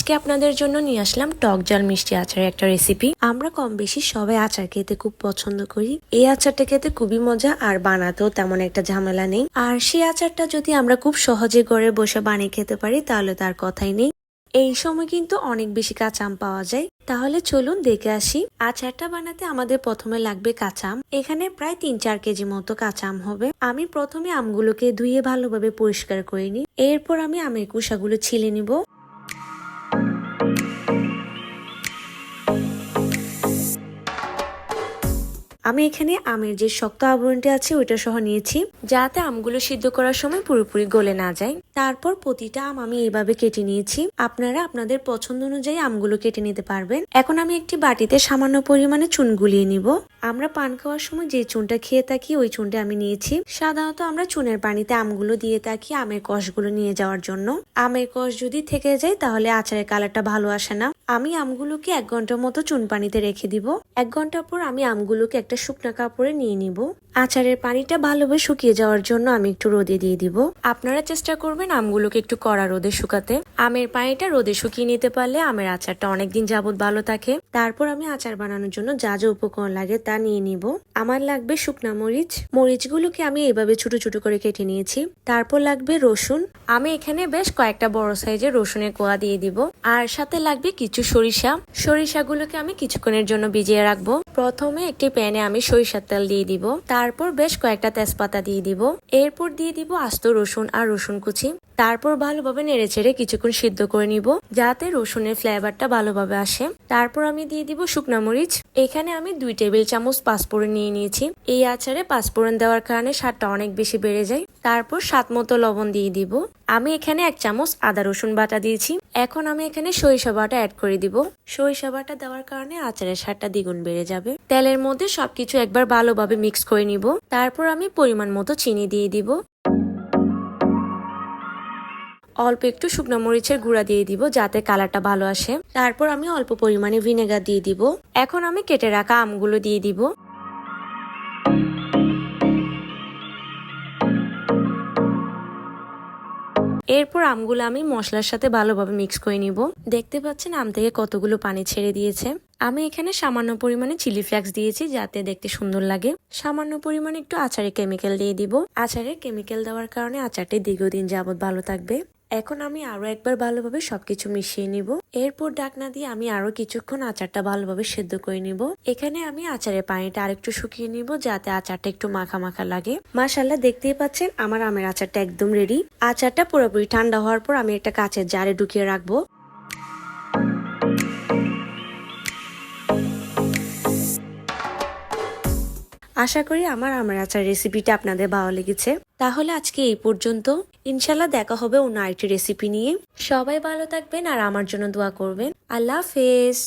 আজকে আপনাদের জন্য নিয়ে আসলাম টক ঝাল মিষ্টি আচারের একটা রেসিপি। আমরা কম বেশি সবাই আচার খেতে খুব পছন্দ করি। এই আচারটা খেতে খুবই মজা আর বানাতেও তেমন একটা ঝামেলা নেই। আর সেই আচারটা যদি আমরা খুব সহজে ঘরে বসে বানিয়ে খেতে পারি তাহলে তার কথাই নেই। এই সময় কিন্তু অনেক বেশি কাঁচা আম পাওয়া যায়। তাহলে চলুন দেখে আসি। আচারটা বানাতে আমাদের প্রথমে লাগবে কাঁচা আম। এখানে প্রায় 3-4 কেজি মতো কাঁচা আম হবে। আমি প্রথমে আমগুলোকে ধুয়ে ভালোভাবে পরিষ্কার করে নিই। এরপর আমি আমের কুসাগুলো ছিলে নিব। আমি এখানে আমের যে শক্ত আবরণটি আছে ওইটা সহ নিয়েছি, যাতে আমগুলো সিদ্ধ করার সময় পুরোপুরি গলে না যায়। তারপর প্রতিটা আম আমি এইভাবে কেটে নিয়েছি। আপনারা আপনাদের পছন্দ অনুযায়ী আমগুলো কেটে নিতে পারবেন। এখন আমি একটি বাটিতে সামান্য পরিমাণে চুন গুলিয়ে নিব। আমরা পান খাওয়ার সময় যে চুনটা খেয়ে থাকি ওই চুনটা আমি নিয়েছি। সাধারণত আমরা চুনের পানিতে আমগুলো দিয়ে থাকি আমের কষগুলো নিয়ে যাওয়ার জন্য। আমের কষ যদি থেকে যায় তাহলে আচারের কালারটা ভালো আসে না। আমি আমগুলোকে 1 ঘন্টার মতো চুন পানিতে রেখে দিব। 1 ঘন্টা পর আমি আমগুলোকে একটা শুকনা কাপড়ে নিয়ে নিব। আচারের পানিটা ভালোভাবে শুকিয়ে যাওয়ার জন্য আমি একটু রোদে দিয়ে দিব। আপনারা চেষ্টা করবেন আমগুলোকে একটু কড়া রোদে শুকাতে। আমের পানিটা রোদে শুকিয়ে নিতে পারলে আমের আচারটা অনেকদিন যাবত ভালো থাকে। তারপর আমি আচার বানানোর জন্য যা যা উপকরণ লাগে তা নিয়ে নিব। আমার লাগবে শুকনা মরিচ। মরিচগুলোকে আমি এভাবে ছোট ছোট করে কেটে নিয়েছি। তারপর লাগবে রসুন। আমি এখানে বেশ কয়েকটা বড় সাইজের রসুনের কোয়া দিয়ে দিব। আর সাথে লাগবে কিছু সরিষা। সরিষাগুলোকে আমি কিছুক্ষণের জন্য ভিজিয়ে রাখবো। প্রথমে একটি প্যানে আমি সরিষার তেল দিয়ে দিব। তারপর বেশ কয়েকটা তেজপাতা দিয়ে দিব। এরপর দিয়ে দিব আস্ত রসুন আর রসুন কুচি। তারপর ভালোভাবে নেড়েচেড়ে কিছুক্ষণ সিদ্ধ করে নিব, যাতে রসুনের ফ্লেভারটা ভালোভাবে আসে। তারপর আমি দিয়ে দিব শুকনা মরিচ। এখানে আমি 2 টেবিল চামচ পাঁচফোড়ন নিয়ে নিয়েছি। এই আচারে পাঁচফোড়ন দেওয়ার কারণে স্বাদটা অনেক বেশি বেড়ে যায়। তারপর স্বাদ মতো লবণ দিয়ে দিব। আমি এখানে 1 চামচ আদা রসুন বাটা দিয়েছি। এখন আমি এখানে সরিষা বাটা অ্যাড করে দিব। সরিষা বাটা দেওয়ার কারণে আচারের স্বাদটা দ্বিগুণ বেড়ে যাবে। তেলের মধ্যে সবকিছু একবার ভালোভাবে মিক্স করে নিব। তারপর আমি পরিমাণ মতো চিনি দিয়ে দিব। অল্প একটু শুকনো মরিচের গুঁড়া দিয়ে দিব, যাতে কালারটা ভালো আসে। তারপর আমি অল্প পরিমাণে ভিনেগার দিয়ে দিব। এখন আমি কেটে রাখা আমগুলো দিয়ে দিব। এরপর আমগুলো আমি মশলার সাথে ভালোভাবে মিক্স করে নিব। দেখতে পাচ্ছেন আম থেকে কতগুলো পানি ছেড়ে দিয়েছে। আমি এখানে সামান্য পরিমাণে চিলি ফ্লেক্স দিয়েছি, যাতে দেখতে সুন্দর লাগে। সামান্য পরিমাণে একটু আচারে কেমিক্যাল দিয়ে দিব। আচারে কেমিক্যাল দেওয়ার কারণে আচারটি দীর্ঘদিন যাবত ভালো থাকবে। এখন আমি আরো একবার ভালোভাবে সবকিছু মিশিয়ে নিব। এরপর ঢাকনা দিয়ে আমি আরো কিছুক্ষণ আচারটা ভালোভাবে সেদ্ধ করে নিব। এখানে আমি আচারের পানিটা আরেকটু শুকিয়ে নিব, যাতে আচারটা একটু মাখা মাখা লাগে। মাশাআল্লাহ, দেখতেই পাচ্ছেন আমার আমের আচারটা একদম রেডি। আচারটা পুরোপুরি ঠান্ডা হওয়ার পর আমি একটা কাঁচের জারে ঢুকিয়ে রাখবো। আশা করি আমার আমের আচার রেসিপিটা আপনাদের ভালো লেগেছে। তাহলে আজকে এই পর্যন্ত। ইনশাল্লাহ দেখা হবে অন্য আরেকটি রেসিপি নিয়ে। সবাই ভালো থাকবেন আর আমার জন্য দোয়া করবেন। আল্লাহ হাফেজ।